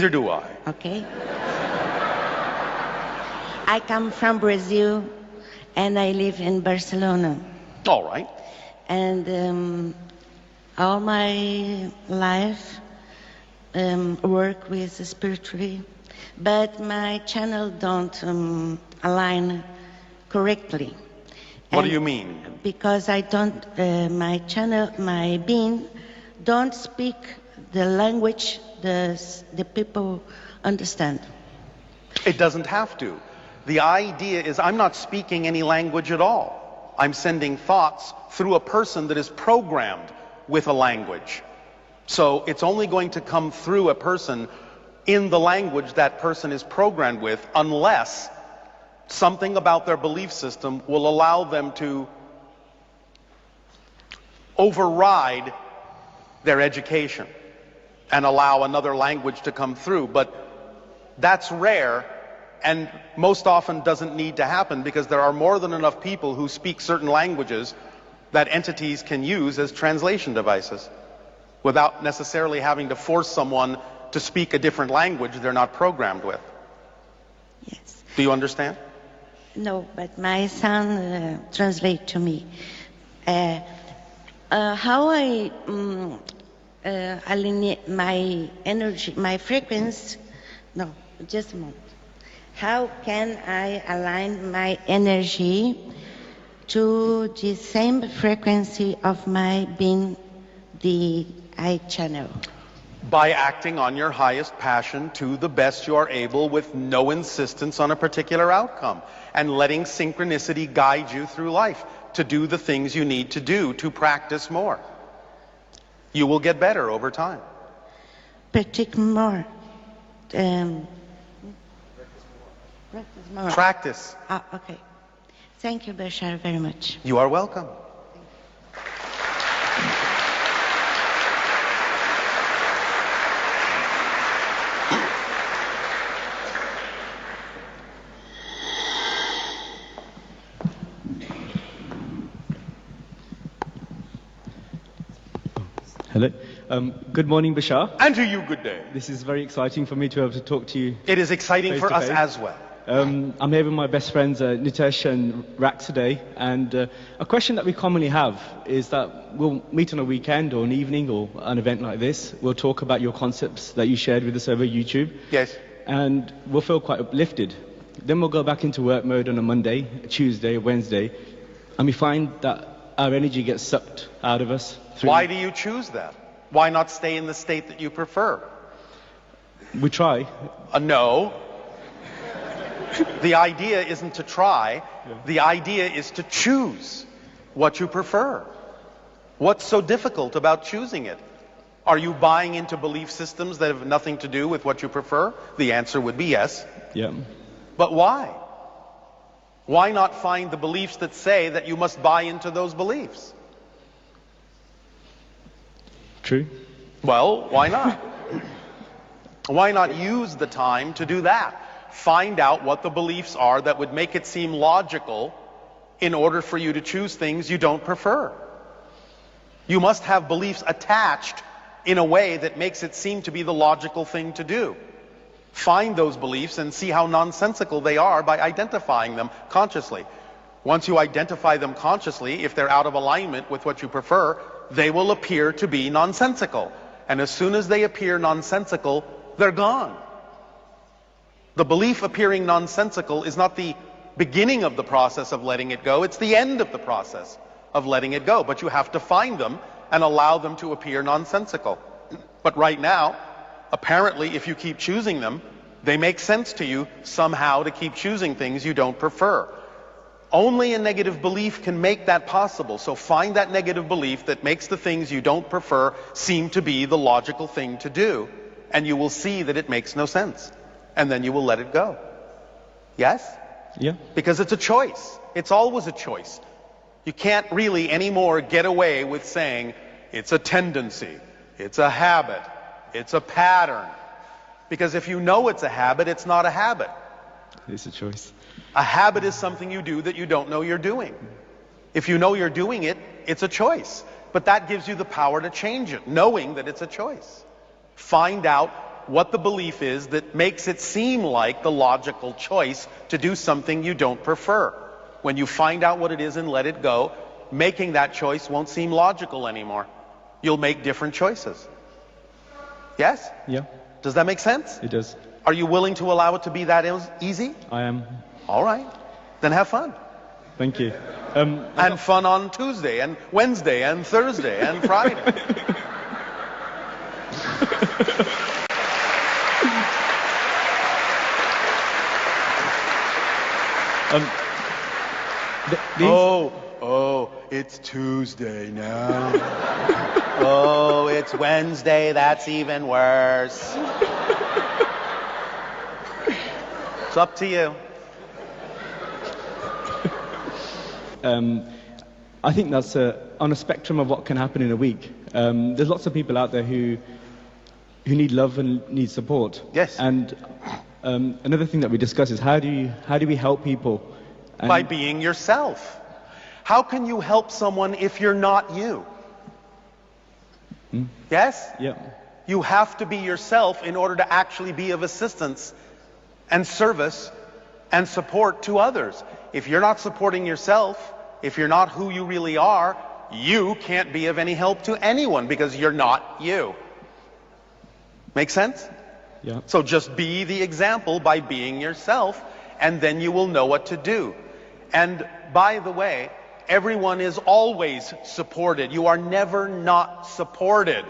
Neither do I. Okay. I come from Brazil, and I live in Barcelona. All right. And all my life work with spiritually, but my channel don't align correctly. What do you mean? Because I don't, my channel, my being, don't speak the language the people understand. It doesn't have to. The idea is I'm not speaking any language at all. I'm sending thoughts through a person that is programmed with a language. So it's only going to come through a person in the language that person is programmed with, unless something about their belief system will allow them to override their education and allow another language to come through. But that's rare, and most often doesn't need to happen, because there are more than enough people who speak certain languages that entities can use as translation devices without necessarily having to force someone to speak a different language they're not programmed with. Yes. Do you understand? No, but my son translate to me. How I align my energy, my frequency? No, just a moment. How can I align my energy to the same frequency of my being, the I channel? By acting on your highest passion to the best you are able, with no insistence on a particular outcome, and letting synchronicity guide you through life to do the things you need to do to practice more. You will get better over time. Practice more. Practice. Ah, okay. Thank you, Bashar, very much. You are welcome. Hello. Good morning, Bashar. And to you, good day. This is very exciting for me to be able to talk to you. It is exciting for us face. as well. I'm here with my best friends, Nitesh and Rax today, and a question that we commonly have is that we'll meet on a weekend or an evening or an event like this. We'll talk about your concepts that you shared with us over YouTube. Yes. And we'll feel quite uplifted. Then we'll go back into work mode on a Monday, Tuesday, Wednesday, and we find that our energy gets sucked out of us. Why do you choose that? Why not stay in the state that you prefer? We try. No. The idea isn't to try. The idea is to choose what you prefer. What's so difficult about choosing it? Are you buying into belief systems that have nothing to do with what you prefer? The answer would be yes. Yeah. But why? Why not find the beliefs that say that you must buy into those beliefs? True. Well, why not? Why not use the time to do that? Find out what the beliefs are that would make it seem logical in order for you to choose things you don't prefer. You must have beliefs attached in a way that makes it seem to be the logical thing to do. Find those beliefs and see how nonsensical they are by identifying them consciously. Once you identify them consciously, if they're out of alignment with what you prefer, they will appear to be nonsensical. And as soon as they appear nonsensical, they're gone. The belief appearing nonsensical is not the beginning of the process of letting it go, it's the end of the process of letting it go. But you have to find them and allow them to appear nonsensical. But right now, apparently, if you keep choosing them, they make sense to you somehow to keep choosing things you don't prefer. Only a negative belief can make that possible. So find that negative belief that makes the things you don't prefer seem to be the logical thing to do, and you will see that it makes no sense. And then you will let it go. Yes? Yeah. Because it's a choice. It's always a choice. You can't really anymore get away with saying it's a tendency, it's a habit, it's a pattern. Because if you know it's a habit, it's not a habit. It's a choice. A habit is something you do that you don't know you're doing. If you know you're doing it, it's a choice. But that gives you the power to change it, knowing that it's a choice. Find out what the belief is that makes it seem like the logical choice to do something you don't prefer. When you find out what it is and let it go, making that choice won't seem logical anymore. You'll make different choices. Yes? Yeah, Does that make sense? it does. Are you willing to allow it to be that easy? I am. All right. Then have fun. Thank you. And fun on Tuesday and Wednesday and Thursday and Friday. Oh, it's Tuesday now. Oh, it's Wednesday. That's even worse. It's up to you. I think that's on a spectrum of what can happen in a week. There's lots of people out there who need love and need support. Yes. And another thing that we discuss is how do we help people? And By being yourself. How can you help someone if you're not you? Yes? Yeah. You have to be yourself in order to actually be of assistance and service and support to others. If you're not supporting yourself, if you're not who you really are, you can't be of any help to anyone because you're not you. Make sense? Yeah. So just be the example by being yourself, and then you will know what to do. And by the way, everyone is always supported. You are never not supported.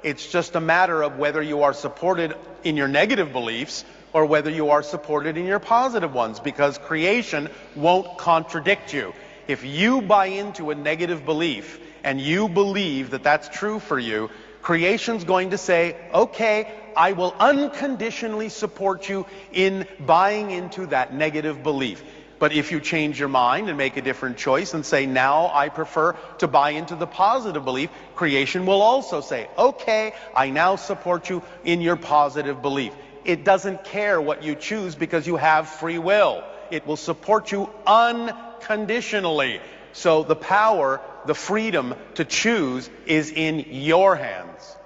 It's just a matter of whether you are supported in your negative beliefs or whether you are supported in your positive ones, because creation won't contradict you. If you buy into a negative belief and you believe that that's true for you, creation's going to say, okay, I will unconditionally support you in buying into that negative belief. But if you change your mind and make a different choice and say, now I prefer to buy into the positive belief, creation will also say, okay, I now support you in your positive belief. It doesn't care what you choose because you have free will. It will support you unconditionally. So the power, the freedom to choose is in your hands.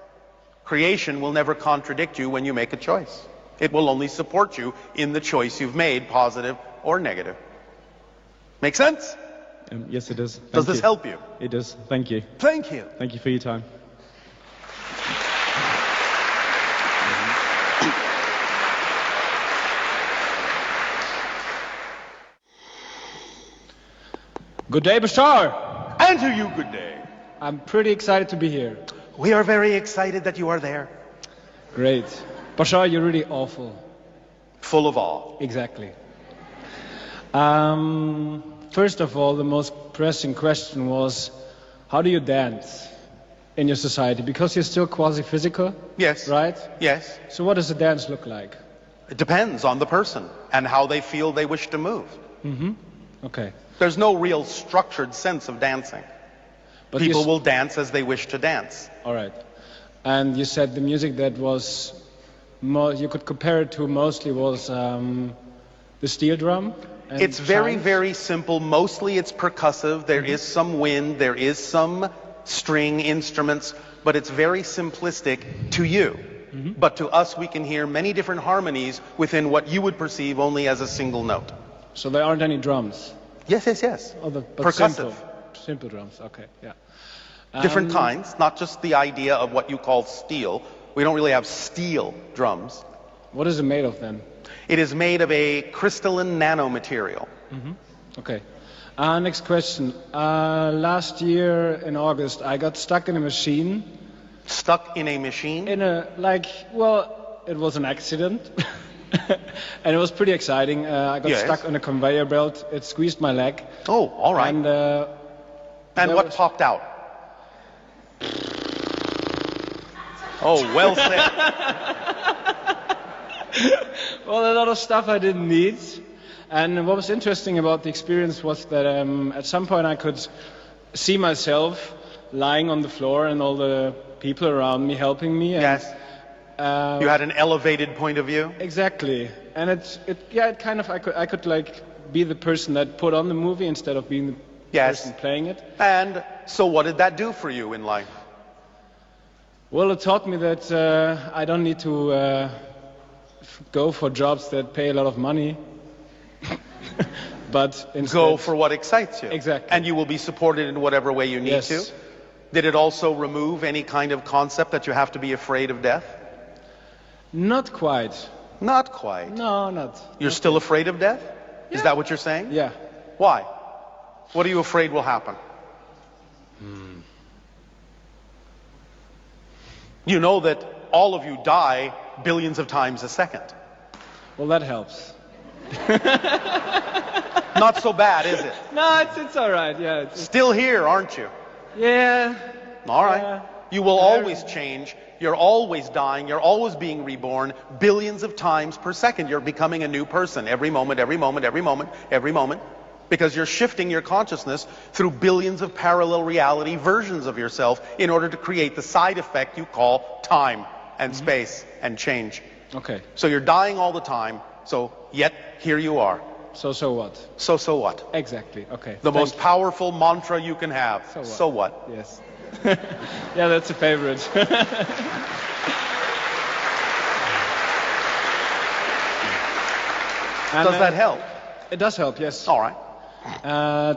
Creation will never contradict you when you make a choice. It will only support you in the choice you've made, positive or negative. Make sense? Yes, it does. Does this help you? It does. Thank you. Thank you. Thank you for your time. Good day, Bashar. And to you, good day. I'm pretty excited to be here. We are very excited that you are there. Great. Bashar, you're really awful. Full of awe. Exactly. First of all, the most pressing question was, how do you dance in your society? Because you're still quasi-physical, Yes. right? Yes. So what does the dance look like? It depends on the person and how they feel they wish to move. Okay. There's no real structured sense of dancing. But People will dance as they wish to dance. All right. And you said the music that was, you could compare it to mostly was the steel drum? And It's very, chimes? very simple. Mostly it's percussive. There is some wind. There is some string instruments. But it's very simplistic to you. But to us, we can hear many different harmonies within what you would perceive only as a single note. So there aren't any drums? Yes, yes, yes. But Percussive. Simple drums, okay, yeah. Different kinds, not just the idea of what you call steel. We don't really have steel drums. What is it made of then? It is made of a crystalline nanomaterial. Okay. Next question. Last year in August, I got stuck in a machine. Stuck in a machine? It was an accident. And it was pretty exciting. I got Yes. stuck on a conveyor belt. It squeezed my leg. Oh, all right. And And what popped out? Oh, well said. well, a lot of stuff I didn't need. And what was interesting about the experience was that at some point I could see myself lying on the floor and all the people around me helping me. And, Yes. You had an elevated point of view? Exactly. And it kind of, I could like be the person that put on the movie instead of being the Yes. person playing it. And so what did that do for you in life? Well, it taught me that I don't need to go for jobs that pay a lot of money, but instead... Go for what excites you. Exactly. And you will be supported in whatever way you need Yes. to. Did it also remove any kind of concept that you have to be afraid of death? Not quite. Not quite. No, not. You're still afraid of death? Is Yeah. that what you're saying? Yeah. Why? What are you afraid will happen? You know that all of you die billions of times a second. Well, that helps. Not so bad, is it? No, it's all right. Yeah. Still here, aren't you? Yeah. All right. Yeah. You will always change. You're always dying. You're always being reborn billions of times per second. You're becoming a new person every moment, every moment, every moment, every moment. Because you're shifting your consciousness through billions of parallel reality versions of yourself in order to create the side effect you call time and space and change. Okay. So you're dying all the time, so yet here you are. So what? So what? Exactly. Okay. The Thank most powerful mantra you can have. So what? So what? you. Yes. Yeah, that's a favorite. And, Does that help? It does help. Yes. All right.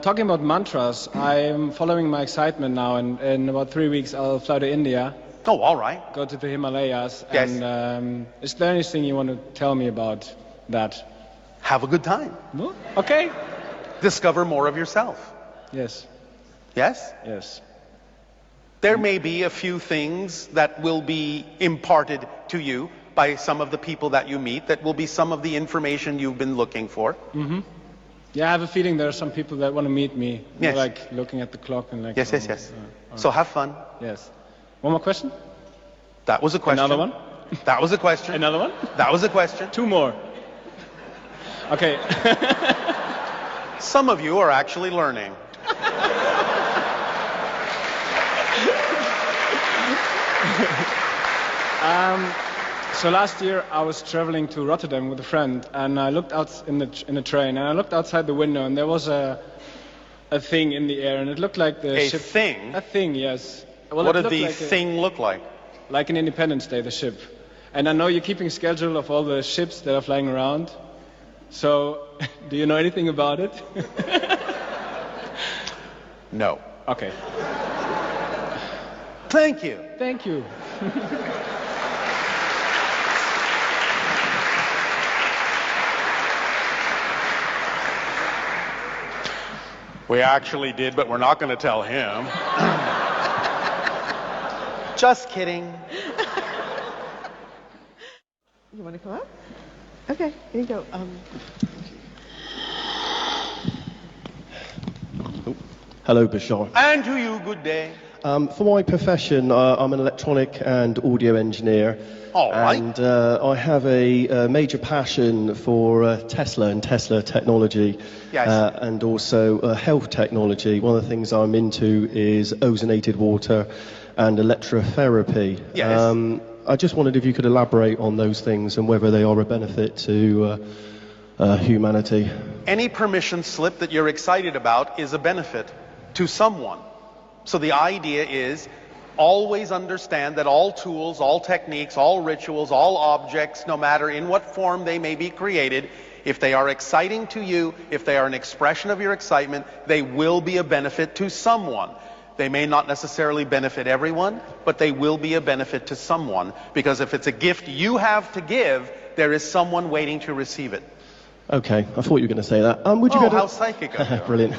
Talking about mantras, I'm following my excitement now, and in about 3 weeks I'll fly to India, Oh, all right. go to the Himalayas. Yes. And is there anything you want to tell me about that? Have a good time. No? Okay. Discover more of yourself. Yes. Yes? Yes. There may be a few things that will be imparted to you by some of the people that you meet that will be some of the information you've been looking for. Yeah, I have a feeling there are some people that want to meet me. Yes. They're, like looking at the clock and like. Yes, yes, yes. So have fun. Yes. One more question? That was a question. Another one? That was a question. Another one? That was a question. 2 more. Okay. Some of you are actually learning. So last year I was traveling to Rotterdam with a friend, and I looked out in the train, and I looked outside the window, and there was a thing in the air, and it looked like the A ship. thing? A thing, yes. Well, What it did looked the like thing look like? like an Independence Day, the ship. And I know you're keeping schedule of all the ships that are flying around. So, do you know anything about it? No. Okay. Thank you. Thank you. We actually did, but we're not going to tell him. Just kidding. You want to come up? Okay, here you go. Hello, Bashar. And to you, good day. For my profession, I'm an electronic and audio engineer. All right. And I have a major passion for Tesla and Tesla technology. Yes. And also health technology. One of the things I'm into is ozonated water and electrotherapy. Yes. I just wondered if you could elaborate on those things and whether they are a benefit to humanity. Any permission slip that you're excited about is a benefit to someone. So the idea is always understand that all tools, all techniques, all rituals, all objects, no matter in what form they may be created, if they are exciting to you, if they are an expression of your excitement, they will be a benefit to someone. They may not necessarily benefit everyone, but they will be a benefit to someone. Because if it's a gift you have to give, there is someone waiting to receive it. Okay, I thought you were going to say that. Would you be able how to... psychic of you. Brilliant.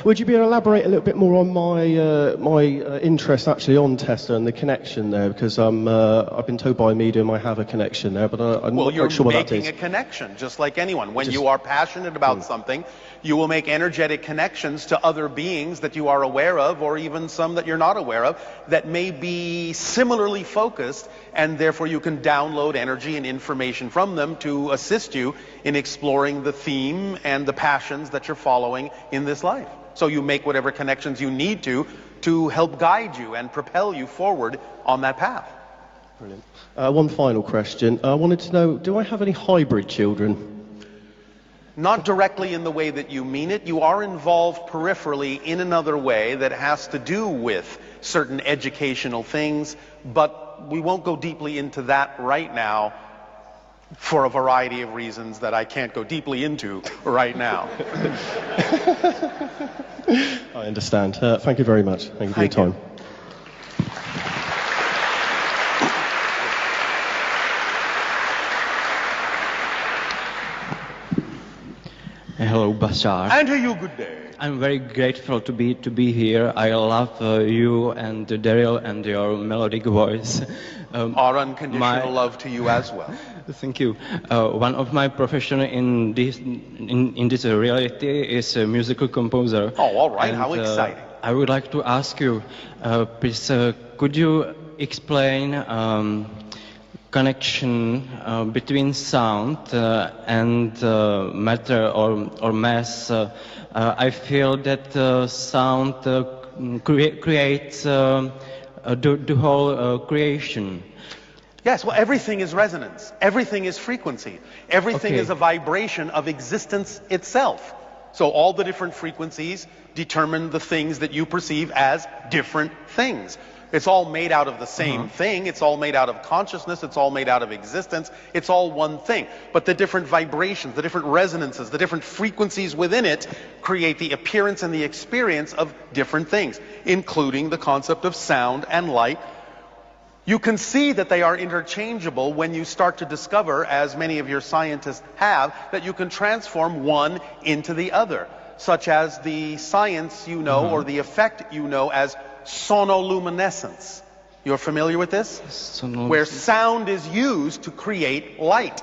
Would you be able to elaborate a little bit more on my interest actually on Tesla and the connection there? Because I've been told by medium I have a connection there, but I'm Well, not you're quite sure what that making is. a connection, just like anyone. When you are passionate about something, you will make energetic connections to other beings that you are aware of, or even some that you're not aware of, that may be similarly focused, and therefore you can download energy and information from them to assist you in exploring the theme and the passions that you're following in this life. So you make whatever connections you need to help guide you and propel you forward on that path. Brilliant. One final question. I wanted to know, do I have any hybrid children? Not directly in the way that you mean it. You are involved peripherally in another way that has to do with certain educational things, but we won't go deeply into that right now for a variety of reasons that I can't go deeply into right now. I understand. Thank you very much. Thank you for your time. Hello, Bashar. And to you, good day. I'm very grateful to be here. I love you and Darryl and your melodic voice. Our unconditional love to you as well. Thank you. One of my profession in this reality is a musical composer. Oh, all right. And, how exciting. I would like to ask you, please, could you explain connection between sound and matter or mass? I feel that sound creates the whole creation. Yes, well, everything is resonance. Everything is frequency. Everything is a vibration of existence itself. So all the different frequencies determine the things that you perceive as different things. It's all made out of the same thing. It's all made out of consciousness. It's all made out of existence. It's all one thing. But the different vibrations, the different resonances, the different frequencies within it create the appearance and the experience of different things, including the concept of sound and light. You can see that they are interchangeable when you start to discover, as many of your scientists have, that you can transform one into the other, such as the science you know, or the effect you know as sonoluminescence. You're familiar with this? Where sound is used to create light.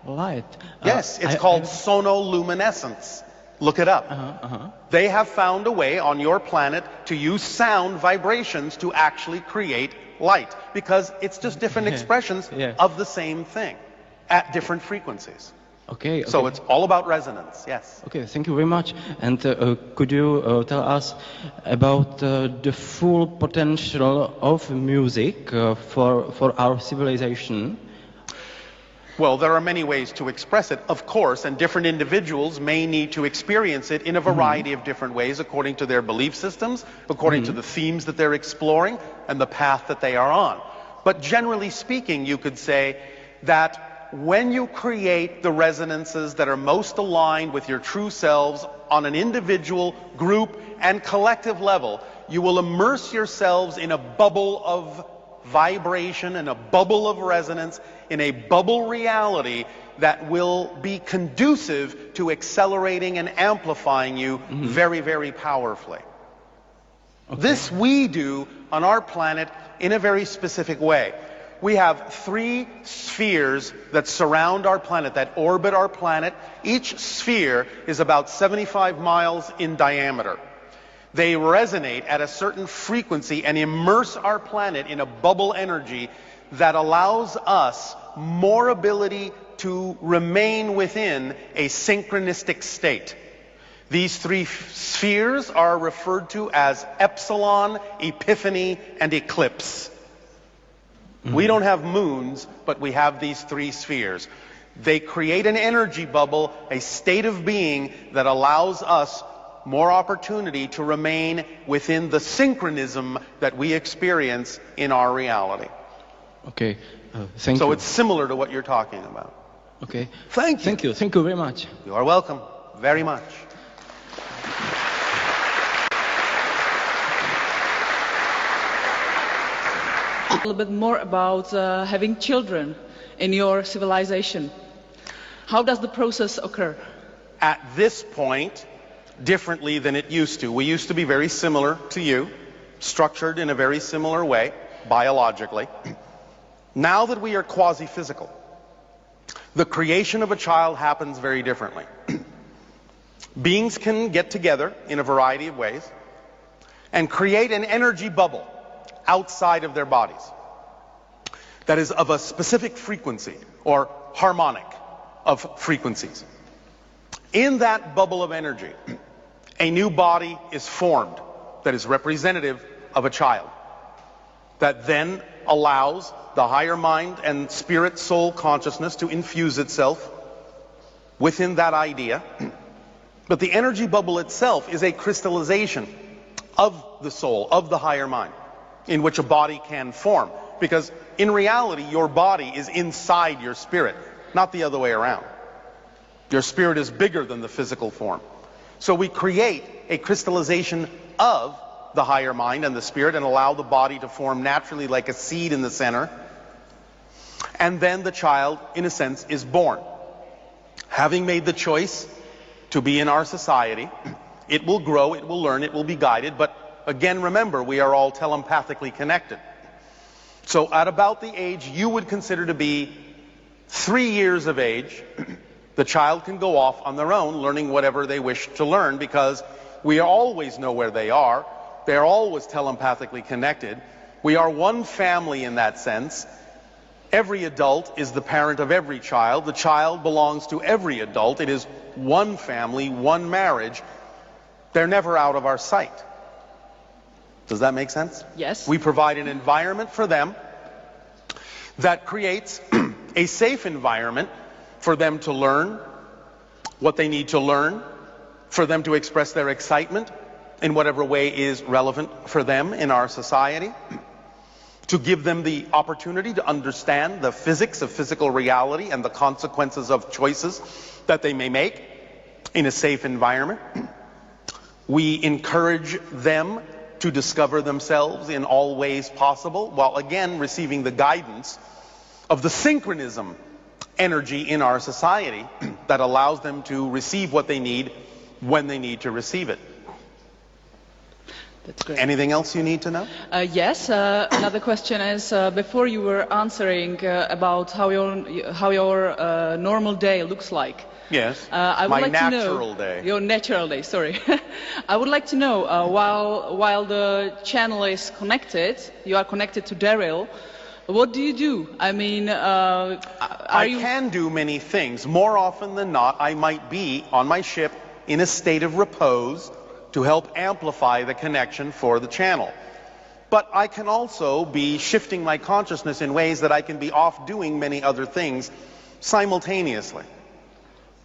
Light? Yes, it's called sonoluminescence. Look it up. They have found a way on your planet to use sound vibrations to actually create light, because it's just different expressions of the same thing at different frequencies. Okay. So it's all about resonance, yes. Okay, thank you very much. And could you tell us about the full potential of music for our civilization? Well, there are many ways to express it, of course, and different individuals may need to experience it in a variety of different ways according to their belief systems, according to the themes that they're exploring, and the path that they are on. But generally speaking, you could say that when you create the resonances that are most aligned with your true selves on an individual, group, and collective level, you will immerse yourselves in a bubble of vibration, in a bubble of resonance, in a bubble reality that will be conducive to accelerating and amplifying you very, very powerfully. This we do on our planet in a very specific way. We have 3 spheres that surround our planet, that orbit our planet. Each sphere is about 75 miles in diameter. They resonate at a certain frequency and immerse our planet in a bubble energy that allows us more ability to remain within a synchronistic state. These 3 spheres are referred to as Epsilon, Epiphany, and Eclipse. We don't have moons, but we have these 3 spheres. They create an energy bubble, a state of being that allows us more opportunity to remain within the synchronism that we experience in our reality. Okay, thank you. So it's similar to what you're talking about. Okay. Thank you. Thank you very much. You are welcome, very much. A little bit more about having children in your civilization. How does the process occur? At this point, differently than it used to. We used to be very similar to you, structured in a very similar way, biologically. Now that we are quasi-physical, the creation of a child happens very differently. Beings can get together in a variety of ways and create an energy bubble outside of their bodies that is of a specific frequency or harmonic of frequencies. In that bubble of energy, a new body is formed that is representative of a child, that then allows the higher mind and spirit soul consciousness to infuse itself within that idea. But the energy bubble itself is a crystallization of the soul, of the higher mind, in which a body can form. Because in reality, your body is inside your spirit, not the other way around. Your spirit is bigger than the physical form. So we create a crystallization of the higher mind and the spirit and allow the body to form naturally like a seed in the center. And then the child, in a sense, is born. Having made the choice to be in our society, it will grow, it will learn, it will be guided, but again, remember, we are all telepathically connected. So at about the age you would consider to be 3 years of age, the child can go off on their own, learning whatever they wish to learn, because we always know where they are. They're always telepathically connected. We are one family in that sense. Every adult is the parent of every child. The child belongs to every adult. It is one family, one marriage. They're never out of our sight. Does that make sense? Yes. We provide an environment for them that creates a safe environment for them to learn what they need to learn, for them to express their excitement in whatever way is relevant for them in our society, to give them the opportunity to understand the physics of physical reality and the consequences of choices that they may make in a safe environment. We encourage them to discover themselves in all ways possible, while again receiving the guidance of the synchronism energy in our society that allows them to receive what they need when they need to receive it. That's great. Anything else you need to know? Yes. Another question is, before you were answering about how your normal day looks like. Yes. I would My like natural to know, day. Your natural day, sorry. I would like to know, while the channel is connected, you are connected to Darryl, what do you do? I mean, I can do many things. More often than not, I might be on my ship in a state of repose to help amplify the connection for the channel. But I can also be shifting my consciousness in ways that I can be off doing many other things simultaneously.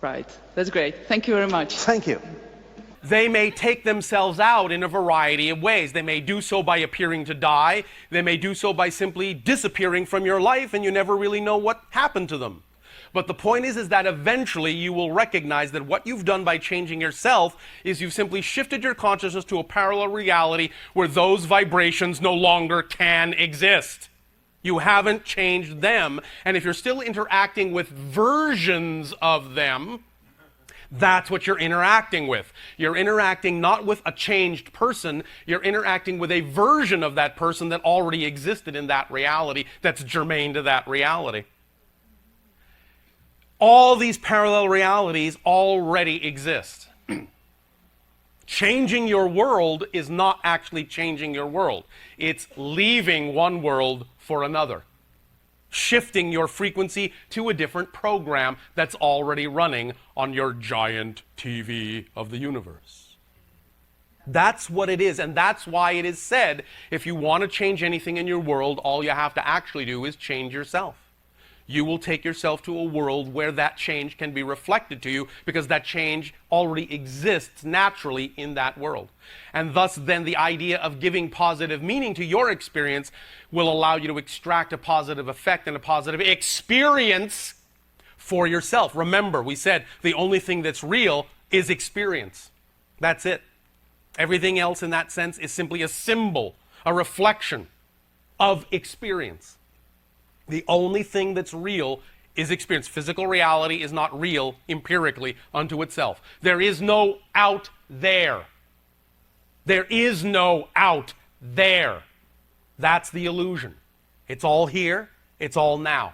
Right. That's great. Thank you very much. Thank you. They may take themselves out in a variety of ways. They may do so by appearing to die. They may do so by simply disappearing from your life, and you never really know what happened to them. But the point is that eventually you will recognize that what you've done by changing yourself is you've simply shifted your consciousness to a parallel reality where those vibrations no longer can exist. You haven't changed them, and if you're still interacting with versions of them, that's what you're interacting with. You're interacting not with a changed person, you're interacting with a version of that person that already existed in that reality, that's germane to that reality. All these parallel realities already exist. Changing your world is not actually changing your world. It's leaving one world for another. Shifting your frequency to a different program that's already running on your giant TV of the universe. That's what it is, and that's why it is said, if you want to change anything in your world, all you have to actually do is change yourself. You will take yourself to a world where that change can be reflected to you because that change already exists naturally in that world. And thus then the idea of giving positive meaning to your experience will allow you to extract a positive effect and a positive experience for yourself. Remember, we said the only thing that's real is experience. That's it. Everything else in that sense is simply a symbol, a reflection of experience. The only thing that's real is experience. Physical reality is not real empirically unto itself. There is no out there. There is no out there. That's the illusion. It's all here. It's all now.